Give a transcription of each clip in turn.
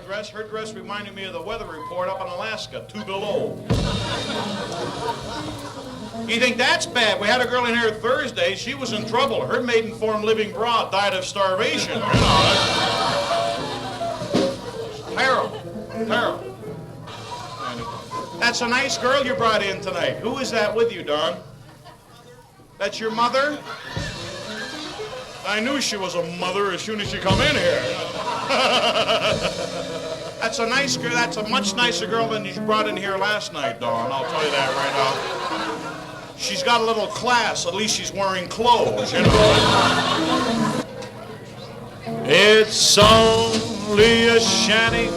dress. Her dress reminded me of the weather report up in Alaska, 2 below. You think that's bad? We had a girl in here Thursday. She was in trouble. Her maiden form living broad died of starvation. You know, terrible, terrible. That's a nice girl you brought in tonight. Who is that with you, Don? That's your mother? I knew she was a mother as soon as she come in here. That's a nice girl. That's a much nicer girl than you brought in here last night, Dawn. I'll tell you that right now. She's got a little class. At least she's wearing clothes, you know. It's only a shanty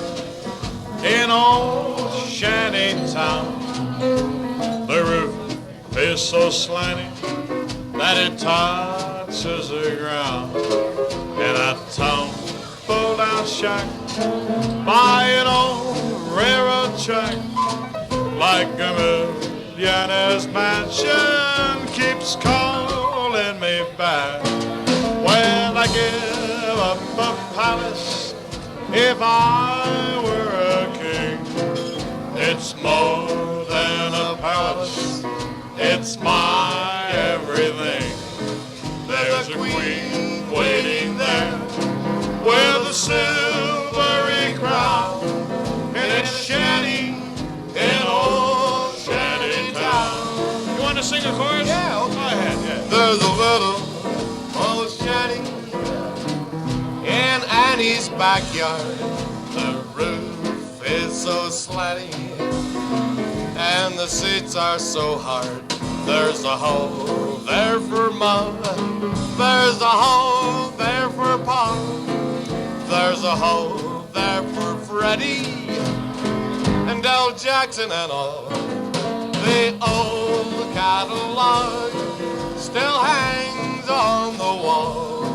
in old shanty town. The roof is so slanty that it touches the ground. In a town full down shack by an old railroad track, like a millionaire's mansion keeps calling me back. When I give up a palace, if I were a king, it's more than a palace, it's my everything. There's a queen waiting there with a silvery crown in a shanty in old shanty town. You want to sing a chorus? Yeah, okay. Go ahead, yeah. There's a little old shanty in Annie's backyard. The roof is so slanty and the seats are so hard. There's a hole there for Mom, there's a hole there for Pa, there's a hole there for Freddie and Del Jackson and all. The old catalog still hangs on the wall.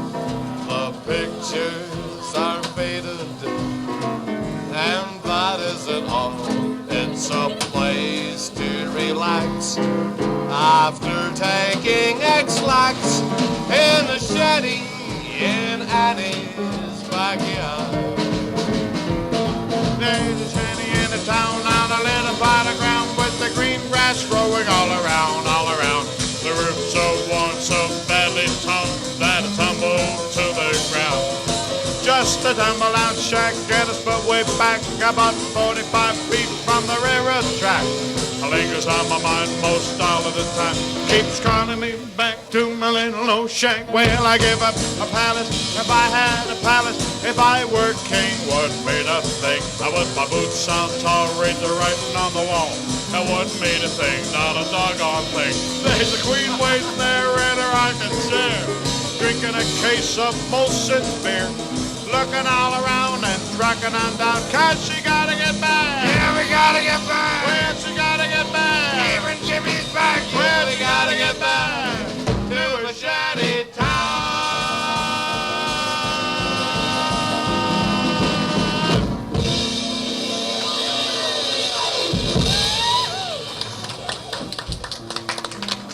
The pictures are faded and that isn't all. It's a place to relax after taking X-Lax in a shanty in Annie's backyard. There's a shanty in the town on a little plot of ground with the green grass growing all around, all around. The roof so worn, so badly torn that it tumbled to the ground. Just a tumble-out shack, get us put way back, about 45 feet from the railroad track. Lingers on my mind most all of the time, keeps calling me back to my little old shack. Well, I give up a palace if I had a palace. If I were king, wouldn't mean a thing. I would my boots on tall, read the writing on the wall. That wouldn't mean a thing, not a doggone thing. There's a queen waiting there in her rocking chair, drinking a case of Molson beer, looking all around and trucking on down, 'cause she gotta get back. Yeah, we gotta get back. Well, she gotta get back. Even Jimmy's back. Well, we gotta get back to a shanty town.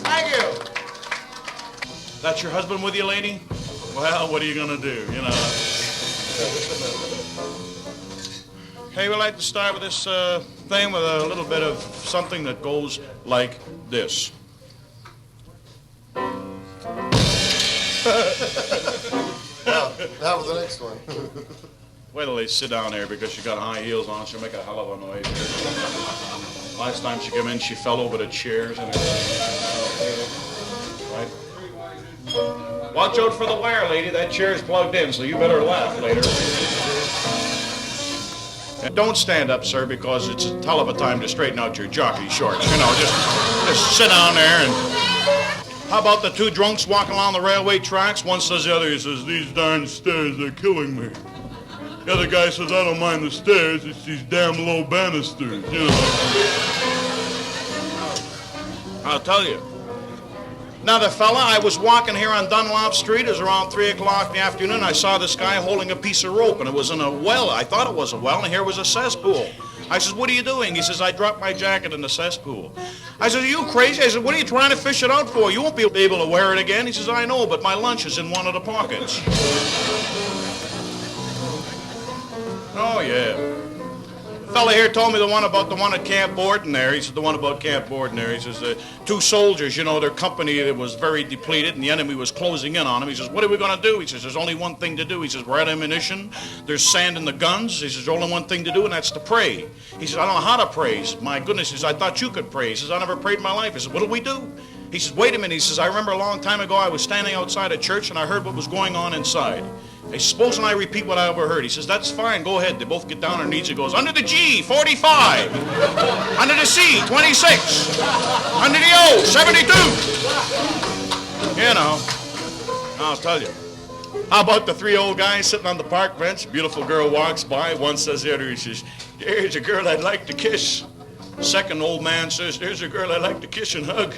Thank you. That's your husband with you, lady? Well, what are you gonna do, you know? Hey, we'd like to start with this thing with a little bit of something that goes like this. That was the next one. Wait till they sit down there because she got high heels on. She'll make a hell of a noise. Last time she came in, she fell over the chairs and everything. Right? Watch out for the wire, lady. That chair's plugged in, so you better laugh later. And don't stand up, sir, because it's a hell of a time to straighten out your jockey shorts. You know, just sit down there and... How about the two drunks walking along the railway tracks? One says the other, he says, "These darn stairs, they're killing me." The other guy says, "I don't mind the stairs, it's these damn low banisters," you know. I'll tell you. Another fella, I was walking here on Dunlop Street. It was around 3 o'clock in the afternoon. I saw this guy holding a piece of rope, and it was in a well. I thought it was a well, and here was a cesspool. I said, "What are you doing?" He says, "I dropped my jacket in the cesspool." I said, "Are you crazy?" I said, "What are you trying to fish it out for? You won't be able to wear it again." He says, "I know, but my lunch is in one of the pockets." Oh, yeah. A fella here told me the one at Camp Borden there. He said the one about Camp Borden there. He says two soldiers, you know, their company was very depleted and the enemy was closing in on them. He says, what are we going to do? He says, there's only one thing to do. He says, we're out of ammunition. There's sand in the guns. He says, there's only one thing to do, and that's to pray. He says, I don't know how to pray. He says, my goodness. He says, I thought you could pray. He says, I never prayed in my life. He says, what do we do? He says, wait a minute. He says, I remember a long time ago I was standing outside a church and I heard what was going on inside. He says, supposing I repeat what I overheard. He says, that's fine, go ahead. They both get down on their knees. He goes, under the G, 45. Under the C, 26. Under the O, 72. You know, I'll tell you. How about the three old guys sitting on the park bench? A beautiful girl walks by. One says to the other, he says, there's a girl I'd like to kiss. Second old man says, there's a girl I'd like to kiss and hug.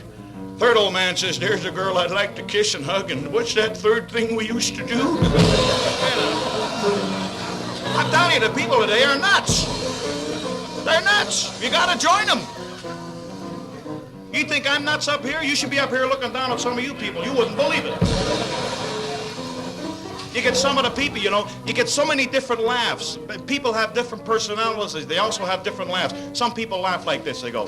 Third old man says, there's a girl I'd like to kiss and hug, and what's that third thing we used to do? I'm telling you, the people today are nuts. They're nuts. You gotta join them. You think I'm nuts up here? You should be up here looking down at some of you people. You wouldn't believe it. You get some of the people, you know, you get so many different laughs. People have different personalities. They also have different laughs. Some people laugh like this. They go,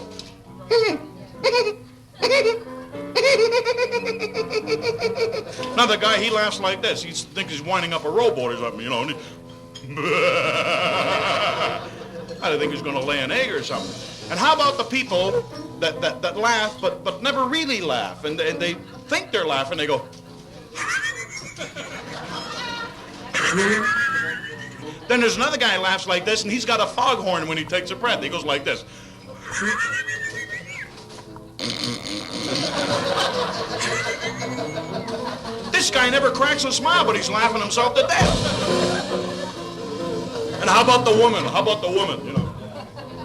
another guy, he laughs like this. He thinks he's winding up a rowboat or something, you know. And I think he's going to lay an egg or something. And how about the people that laugh but never really laugh, and they think they're laughing, they go. Then there's another guy who laughs like this, and he's got a foghorn when he takes a breath. He goes like this. This guy never cracks a smile, but he's laughing himself to death. And how about the woman? How about the woman, you know?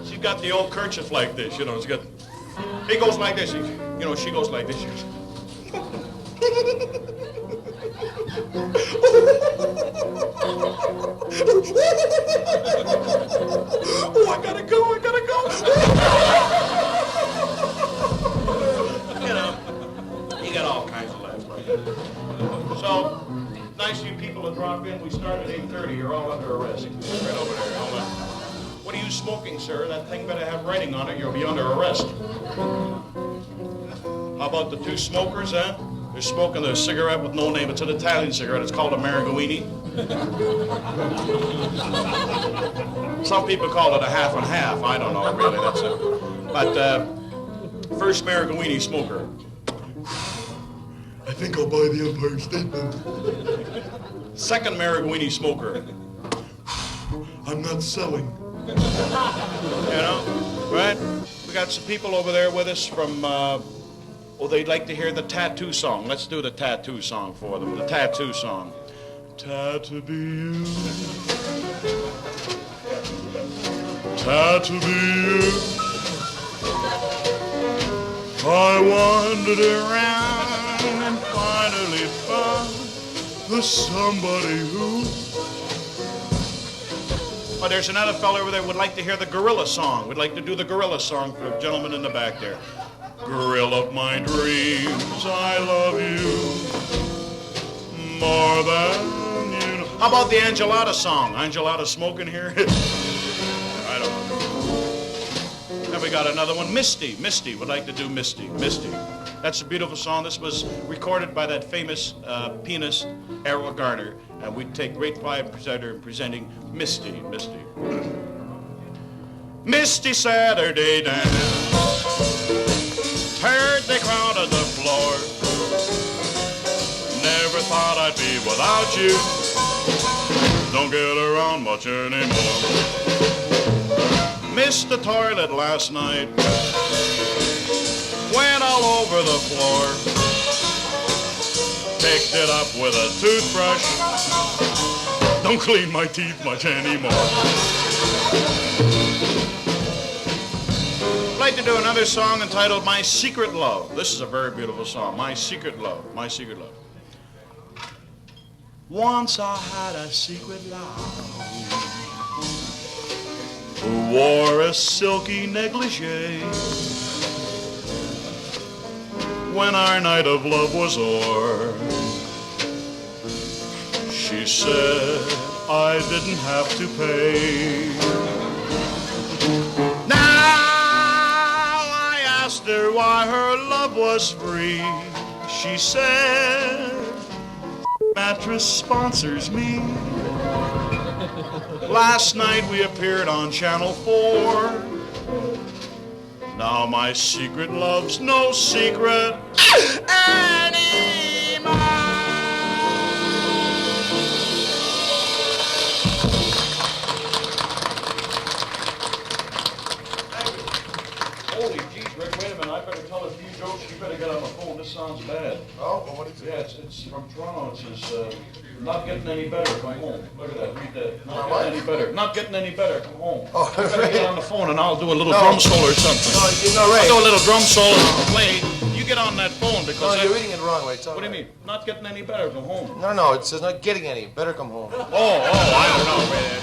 She's got the old kerchief like this, you know. He goes like this, you know, she goes like this. Oh, I gotta go. You know, you got all kinds of laughs like that. So, nice of you people to drop in. We start at 8:30. You're all under arrest. Right over there. Hold on. What are you smoking, sir? That thing better have writing on it. You'll be under arrest. How about the two smokers, huh? They're smoking a cigarette with no name. It's an Italian cigarette. It's called a Mariguini. Some people call it a half and half. I don't know, really. That's it. But first Mariguini smoker. I think I'll buy the Empire State Building. Second Mariguini smoker. I'm not selling. You know, right? We got some people over there with us from... they'd like to hear the tattoo song. Let's do the tattoo song for them. The tattoo song. Tattoo be you. Tattoo be you. I wandered around and finally found the somebody who... Oh, there's another fella over there who would like to hear the gorilla song. We'd like to do the gorilla song for the gentleman in the back there. Girl of my dreams, I love you more than you know. How about the Angelada song? Angelada smoking here? I don't know. Then we got another one, Misty. Misty would like to do Misty. Misty. That's a beautiful song. This was recorded by that famous pianist, Errol Garner, and we take great pride in presenting Misty. Misty. Misty Saturday dance. Heard they crowded the floor. Never thought I'd be without you. Don't get around much anymore. Missed the toilet last night. Went all over the floor. Picked it up with a toothbrush. Don't clean my teeth much anymore. I'd like to do another song entitled My Secret Love. This is a very beautiful song. My Secret Love. My Secret Love. Once I had a secret love who wore a silky negligee. When our night of love was o'er, she said, I didn't have to pay. Now I asked her why her love was free. She said, mattress sponsors me. Last night we appeared on Channel 4. Now my secret love's no secret anymore. Holy jeez, Rick, wait a minute. I better tell a few jokes. You better get on the phone. This sounds bad. Oh, well, what is it? Yeah, it's from Toronto. It says, not getting any better, come home. Look at that, read that. Not getting any better. Not getting any better, come home. Oh, You better get on the phone and I'll do a little No. drum solo or something. No, Ray. I'll do a little drum solo and I'll play. You get on that phone No, because you're reading it wrong, Ray. It's all what do you right. mean? Not getting any better, come home. No, it says not getting any. Better come home. Oh, I don't know, man.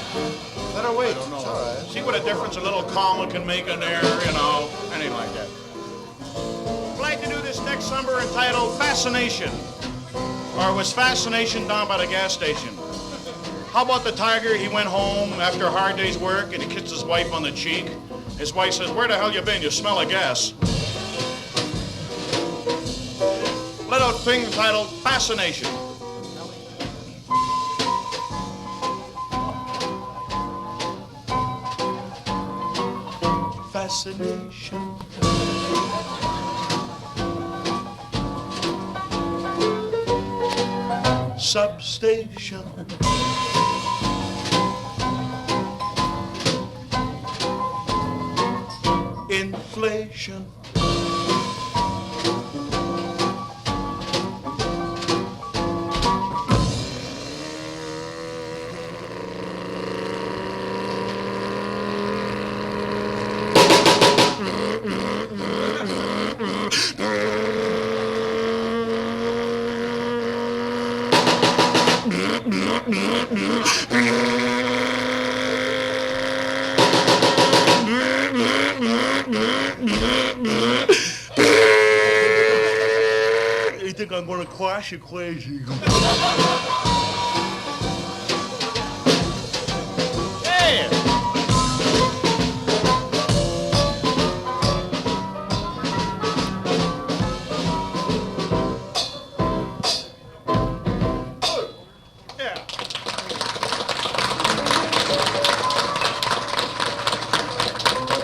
Better wait. I don't know. It's all right. See what a difference a little comma can make in there, you know, anything like that. I'd like to do this next number entitled Fascination. Or was Fascination down by the gas station? How about the tiger? He went home after a hard day's work and he kissed his wife on the cheek. His wife says, where the hell you been? You smell of gas. Little thing entitled Fascination. Fascination. Substation. Inflation. You think I'm gonna crash? You crazy. Hey! Yeah.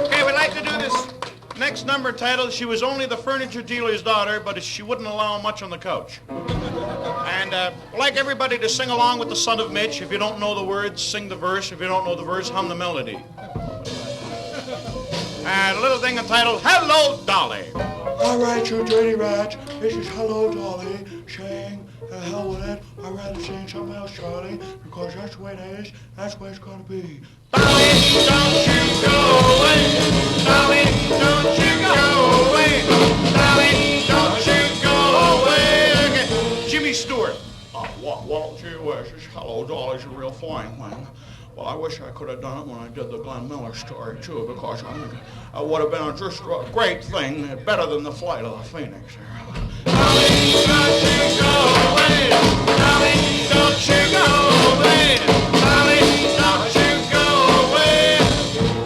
Okay, we'd like to do this next number titled, She Was Only the Furniture Dealer's Daughter, but she wouldn't allow much on the couch. And I'd like everybody to sing along with the Son of Mitch. If you don't know the words, sing the verse. If you don't know the verse, hum the melody. And a little thing entitled, Hello, Dolly. All right, you dirty rat. This is Hello, Dolly, saying, the hell with it. I'd rather sing something else, Charlie, because that's the way it is. That's the way it's gonna be. Dolly, don't you go away. Dolly, don't you go away. Dolly, don't you go away. Okay. Jimmy Stewart. Walt G. West. Hello, Dolly's a real fine thing. Well, I wish I could have done it when I did the Glenn Miller story, too, because I think it would have been just a great thing, better than the flight of the Phoenix. Dolly, don't you go away. Dolly, don't you go away. Dolly, don't you go away.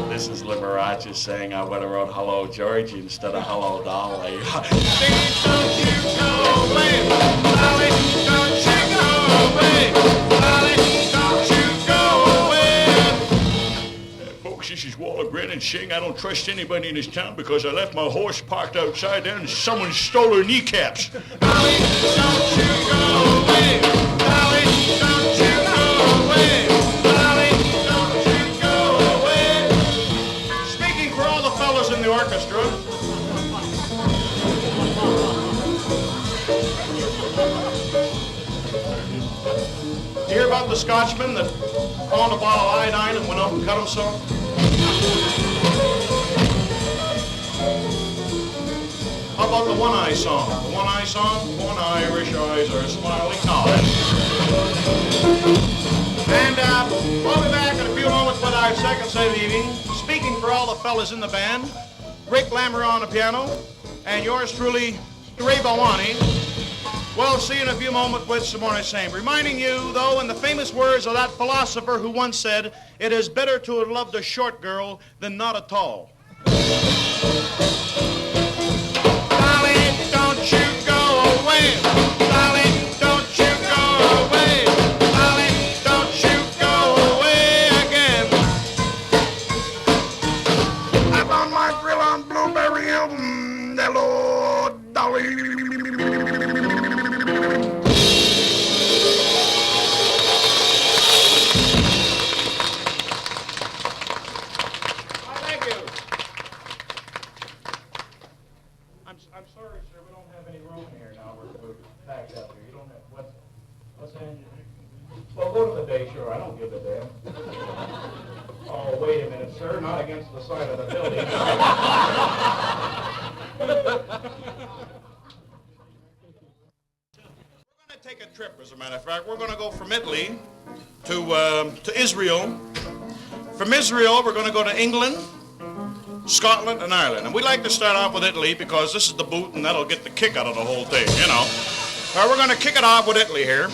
This is Liberace saying I would have wrote Hello, Georgie instead of Hello, Dolly. Don't you go away. Dolly, don't you go away. Dolly, don't you go away. Folks, this is Waller Brennan saying I don't trust anybody in this town because I left my horse parked outside there and someone stole her kneecaps. Dolly, don't you go away. Dolly, don't you go away. Dolly, don't you go away. Speaking for all the fellas in the orchestra. You hear about the Scotchman that found a bottle of iodine and went up and cut himself? How about the one-eye song? The one-eye song? One Irish eyes are smiling. No. And we'll be back in a few moments with our second set of the evening. Speaking for all the fellas in the band, Rick Lammer on the piano, and yours truly, Ray Balwani. We'll see you in a few moments with some more of the same. Reminding you, though, in the famous words of that philosopher who once said, it is better to have loved a short girl than not at all. Darling, don't you go away. Darling, don't you go away. Darling, don't you go away again. I'm on my grill on Blueberry Hill. Hello, darling. I'm sorry, sir. We don't have any room here now. We're packed up here. You don't have what's in? Well, go to the day, sure. I don't give a damn. Oh, wait a minute, sir. Not against the side of the building. We're going to take a trip, as a matter of fact. We're going to go from Italy to Israel. From Israel, we're going to go to England, Scotland, and Ireland. And we like to start off with Italy because this is the boot and that'll get the kick out of the whole thing, you know. We're going to kick it off with Italy here.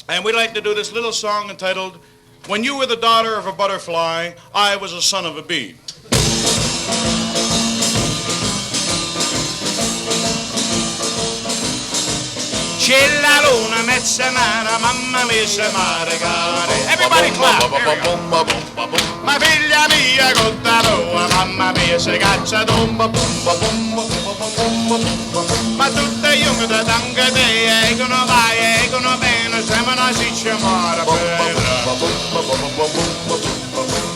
And we like to do this little song entitled, When You Were the Daughter of a Butterfly, I Was a Son of a Bee. C'è la luna mezza mare, mamma mia se mare care. Everybody clap. Ma figlia mia cotta tua, mamma mia se caccia tomba. Ma tutte io che da tanto te, econo vai, econo bene, siamo una siccia mare bella.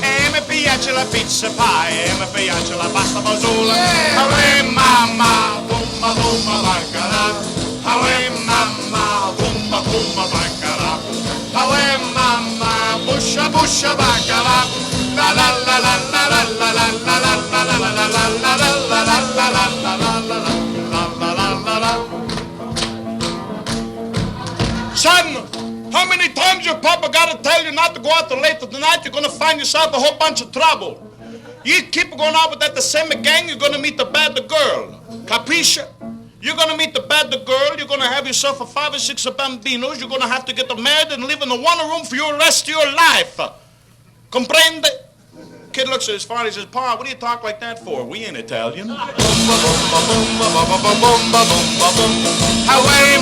E mi piace la pizza pie, e mi piace la pasta fasola. E mamma, bomba bomba baccarà. Away mamma, bumba bumba bacala. Away mamma, busha busha bacala. La la la la la la la la la la la la la la la la. Son, how many times your papa gotta tell you not to go out till late tonight? You're gonna find yourself a whole bunch of trouble. You keep going out with that the same gang, you're gonna meet the bad girl. Capisce? You're going to meet the bad girl. You're going to have yourself a 5 or 6 bambinos. You're going to have to get them married and live in the one room for your rest of your life. Comprende? Kid looks at his father. He says, Pa, what do you talk like that for? We ain't Italian. Away,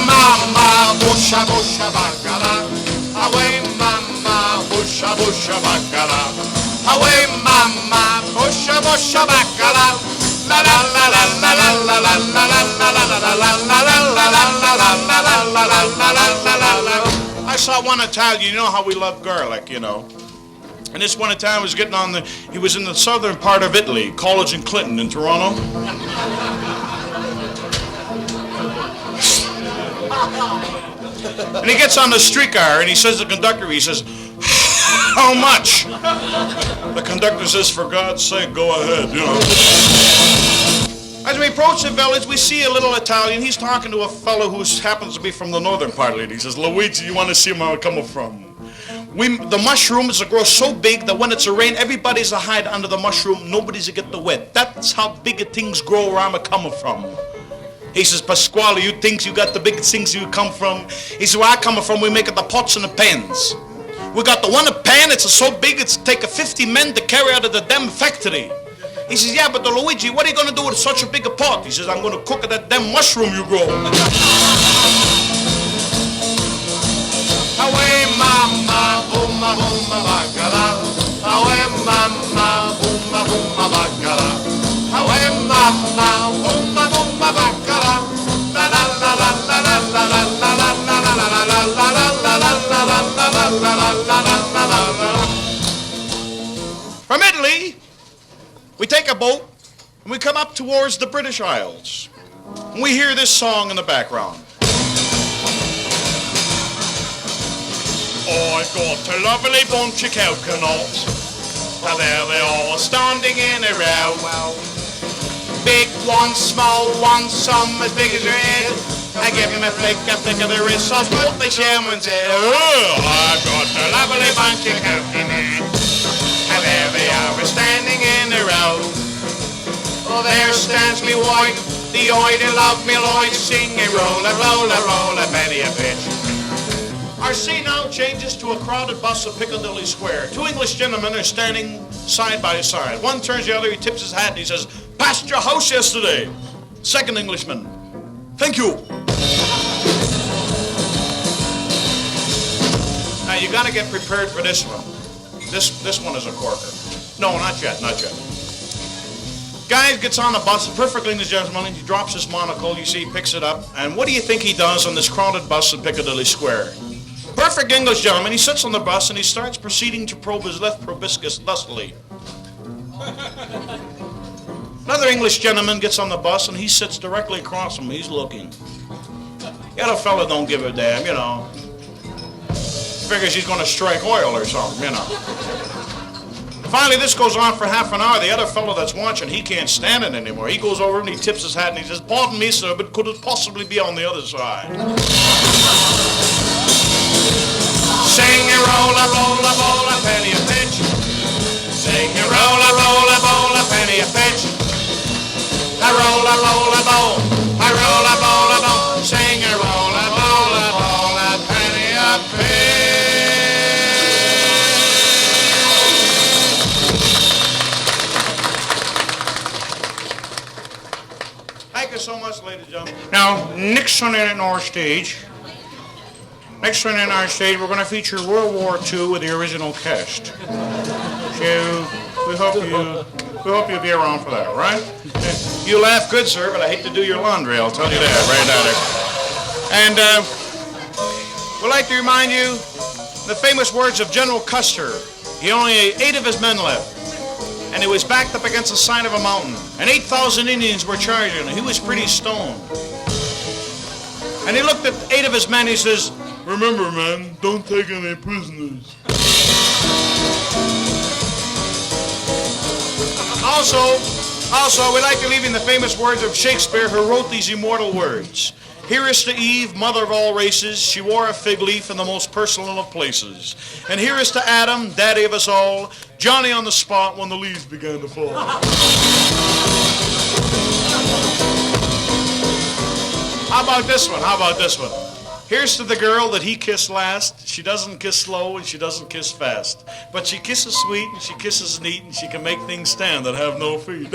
mama, busha, busha, bacala. Away, mama, busha, busha, bacala. Away, mama, busha, busha, bacala. La la la la la la la la la la. I saw one Italian, you know how we love garlic, you know. And this one Italian was getting on he was in the southern part of Italy, College and Clinton in Toronto. And he gets on the streetcar and he says to the conductor, he says, how much? The conductor says, for God's sake, go ahead, you know. As we approach the village, we see a little Italian. He's talking to a fellow who happens to be from the northern part of it. He says, Luigi, you want to see where I'm coming from? The mushrooms grow so big that when it's a rain, everybody's a hide under the mushroom. Nobody's a get the wet. That's how big things grow where I'm coming from. He says, Pasquale, you think you got the big things you come from? He says, where I come from, we make it the pots and the pans. We got the one pan, it's so big, it's take 50 men to carry out of the damn factory. He says, yeah, but Luigi, what are you going to do with such a big pot? He says, I'm going to cook that damn mushroom you grow. Away, mama, boomba, boomba, bacala. Away, mama, boomba, boomba, bacala. Away, mama, boomba, boomba, bacala. La la la la la la la la la la la. From Italy, we take a boat and we come up towards the British Isles. And we hear this song in the background. I've got a lovely bunch of coconuts, and there they all standing in a row. Big one, small one, some as big as your head. I give him a flick of the wrist, so what the chairman said. Oh, I've got a lovely bunch of coconuts, and there they are standing in a row. Oh, there stands me wife, The oi, they love me, Lloyd, sing a roll, a penny a pitch. Our scene now changes to a crowded bus of Piccadilly Square. Two English gentlemen are standing side by side. One turns the other, he tips his hat and he says, "Passed your house yesterday." Second Englishman, "Thank you." Now you gotta get prepared for this one. This one is a corker. No, not yet. Guy gets on the bus, a perfectly English gentleman, he drops his monocle, you see, he picks it up, and what do you think he does on this crowded bus in Piccadilly Square? Perfect English gentleman, he sits on the bus and he starts proceeding to probe his left proboscis lustily. Another English gentleman gets on the bus and he sits directly across him, he's looking. The other fella don't give a damn, you know. Figures he's gonna strike oil or something, you know. Finally, this goes on for half an hour. The other fellow that's watching, he can't stand it anymore. He goes over and he tips his hat and he says, "Pardon me, sir, but could it possibly be on the other side?" Sing a roll, a penny a pitch. Sing a roll, a penny a pitch. A roll, a bowl. A roll, a bowl. Sing a roll, a penny a pitch. Thank you so much, ladies and gentlemen. Now, next one in our stage. Next one in our stage, we're going to feature World War II with the original cast. So we hope you'll be around for that, all right? You laugh good, sir, but I hate to do your laundry. I'll tell you that right down there. And we'd like to remind you the famous words of General Custer. He only had 8 of his men left. And he was backed up against the side of a mountain. And 8,000 Indians were charging him. He was pretty stoned. And he looked at 8 of his men. He says, "Remember, man, don't take any prisoners." Also, we'd like to leave in the famous words of Shakespeare, who wrote these immortal words. "Here is to Eve, mother of all races. She wore a fig leaf in the most personal of places. And here is to Adam, daddy of us all, Johnny on the spot when the leaves began to fall." How about this one? Here's to the girl that he kissed last. She doesn't kiss slow and she doesn't kiss fast. But she kisses sweet and she kisses neat and she can make things stand that have no feet.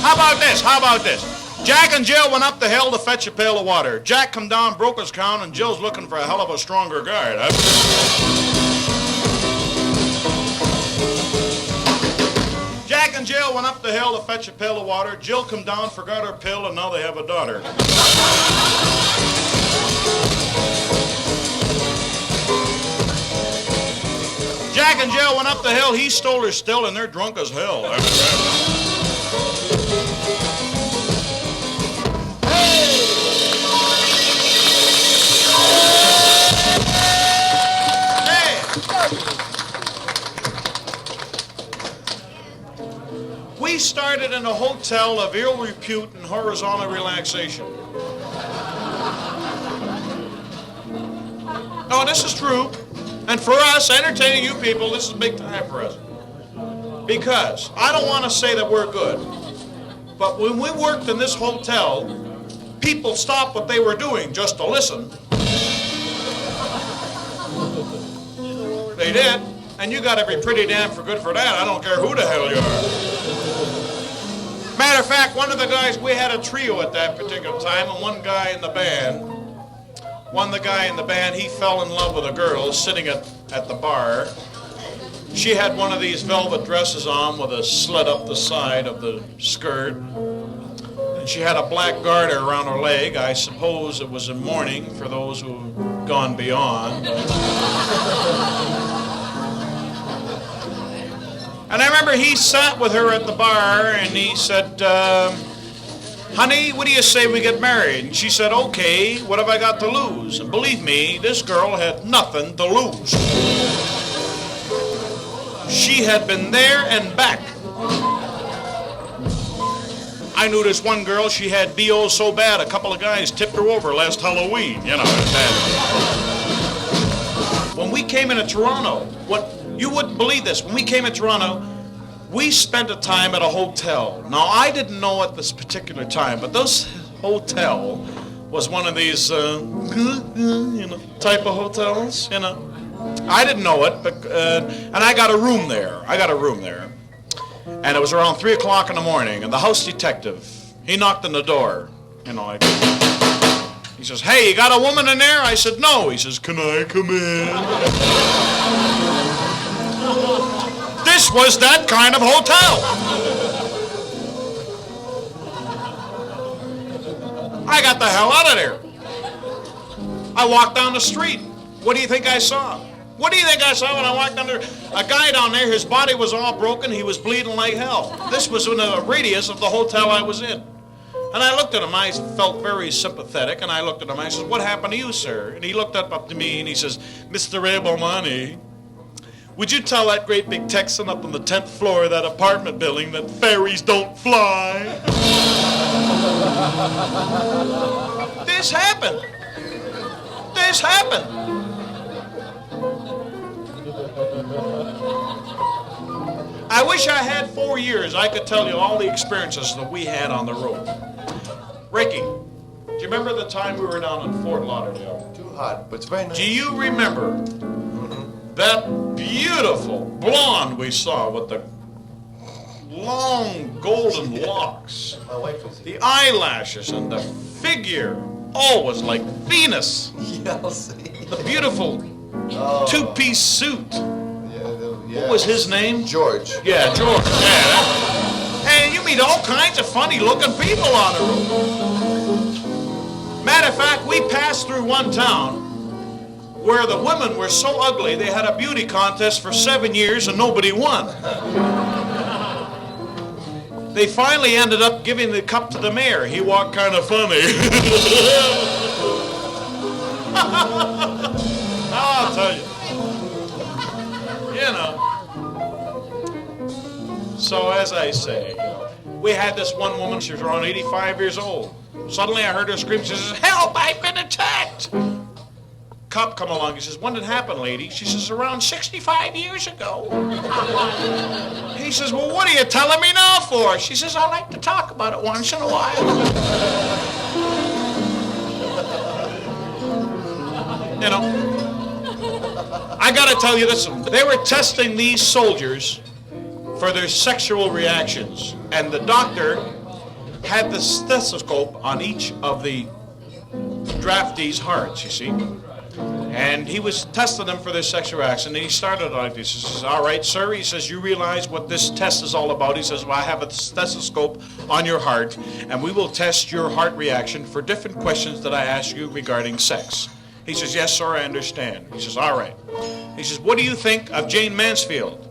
How about this? Jack and Jill went up the hill to fetch a pail of water. Jack come down, broke his crown, and Jill's looking for a hell of a stronger guy. Jack and Jill went up the hill to fetch a pail of water. Jill come down, forgot her pill, and now they have a daughter. Jack and Jill went up the hill. He stole her still, and they're drunk as hell. We started in a hotel of ill repute and horizontal relaxation. No, this is true. And for us, entertaining you people, this is big time for us. Because I don't want to say that we're good, but when we worked in this hotel, people stopped what they were doing just to listen. They did. And you got to be pretty damn for good for that. I don't care who the hell you are. Matter of fact, one of the guys, we had a trio at that particular time, and one guy in the band, he fell in love with a girl sitting at the bar. She had one of these velvet dresses on with a slit up the side of the skirt. And she had a black garter around her leg. I suppose it was in mourning for those who've gone beyond. And I remember he sat with her at the bar and he said, "Honey, what do you say we get married?" And she said, "Okay, what have I got to lose?" And believe me, this girl had nothing to lose. She had been there and back. I knew this one girl, she had BO so bad, a couple of guys tipped her over last Halloween, you know. When we came into Toronto, you wouldn't believe this. When we came to Toronto, We spent a time at a hotel. Now, I didn't know at this particular time, but this hotel was one of these, type of hotels, I didn't know it, but and I got a room there. And it was around 3 o'clock in the morning, and the house detective, he knocked on the door. He says, "Hey, you got a woman in there?" I said, "No." He says, "Can I come in?" This was that kind of hotel. I got the hell out of there. I walked down the street. What do you think I saw? What do you think I saw when I walked down there? A guy down there, his body was all broken. He was bleeding like hell. This was in a radius of the hotel I was in. And I looked at him. I felt very sympathetic. And I looked at him. I said, "What happened to you, sir?" And he looked up to me and he says, "Mr. BELMONTE, would you tell that great big Texan up on the 10th floor of that apartment building that fairies don't fly?" This happened. I wish I had 4 years. I could tell you all the experiences that we had on the road. Ricky, do you remember the time we were down in Fort Lauderdale? Too hot, but it's very nice. Do you remember that beautiful blonde we saw with the long golden locks? My wife was here. The eyelashes and the figure. Oh, it was like Venus. Yeah, I'll see. The beautiful two-piece suit. Yeah. What was his name? George. Yeah, George. Yeah. And you meet all kinds of funny-looking people on the road. Matter of fact, we passed through one town where the women were so ugly they had a beauty contest for 7 years and nobody won. They finally ended up giving the cup to the mayor. He walked kind of funny. I'll tell you. So as I say, we had this one woman, she was around 85 years old. Suddenly I heard her scream, she says, "Help, I've been attacked." Cop come along, he says, "When did it happen, lady?" She says, "Around 65 years ago." He says, "Well, what are you telling me now for?" She says, "I like to talk about it once in a while." I gotta tell you this, they were testing these soldiers for their sexual reactions, and the doctor had the stethoscope on each of the draftees' hearts, you see, and he was testing them for their sexual reaction, and he started like this. He says, "All right, sir," he says, "you realize what this test is all about?" He says, "Well, I have a stethoscope on your heart, and we will test your heart reaction for different questions that I ask you regarding sex." He says, "Yes, sir, I understand." He says, "All right." He says, "What do you think of Jane Mansfield?"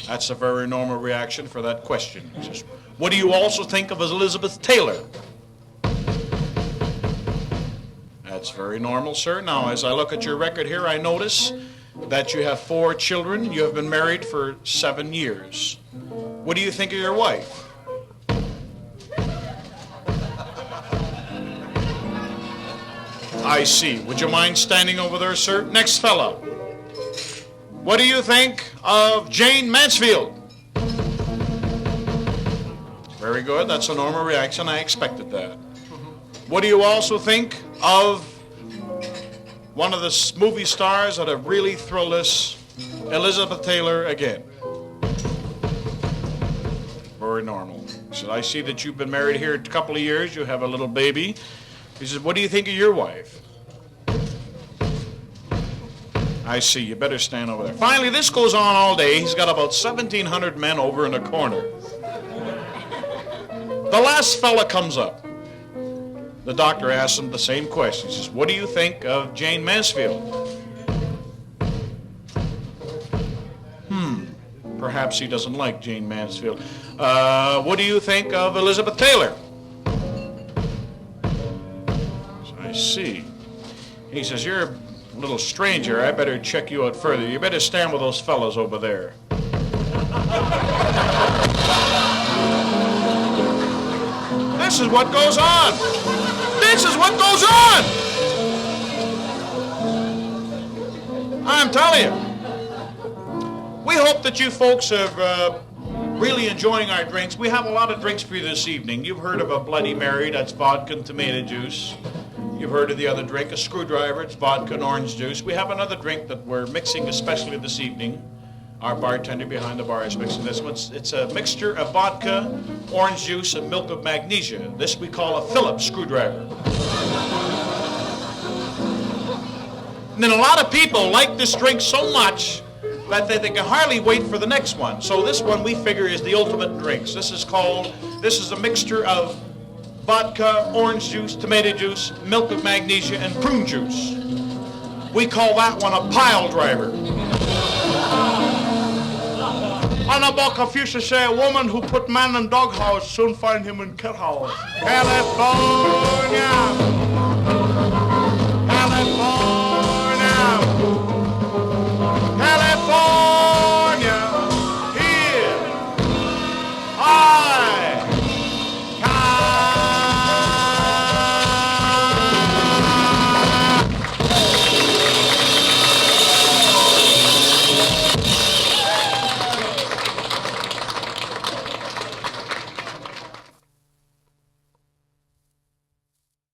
That's a very normal reaction for that question. He says, "What do you also think of Elizabeth Taylor?" That's very normal, sir. Now, as I look at your record here, I notice that you have 4 children. You have been married for 7 years. What do you think of your wife? I see. Would you mind standing over there, sir? Next fellow. What do you think of Jane Mansfield? Very good. That's a normal reaction. I expected that. What do you also think of one of the movie stars that have really thrilled us, Elizabeth Taylor again? Very normal. He said, "I see that you've been married here a couple of years. You have a little baby." He says, "What do you think of your wife?" I see. You better stand over there. Finally, this goes on all day. He's got about 1,700 men over in a corner. The last fella comes up. The doctor asks him the same question. He says, "What do you think of Jane Mansfield?" Perhaps he doesn't like Jane Mansfield. What do you think of Elizabeth Taylor? I see. He says, "You're a little stranger. I better check you out further. You better stand with those fellas over there." This is what goes on. This is what goes on. I'm telling you. We hope that you folks are really enjoying our drinks. We have a lot of drinks for you this evening. You've heard of a Bloody Mary, that's vodka and tomato juice. You've heard of the other drink, a screwdriver, it's vodka and orange juice. We have another drink that we're mixing especially this evening. Our bartender behind the bar is mixing this one. It's a mixture of vodka, orange juice, and milk of magnesia. This we call a Phillips screwdriver. And then a lot of people like this drink so much that they can hardly wait for the next one. So this one we figure is the ultimate drinks. This is a mixture of vodka, orange juice, tomato juice, milk of magnesia, and prune juice. We call that one a pile driver. On the book, Confucius say, a woman who put man in doghouse soon find him in cat house. California!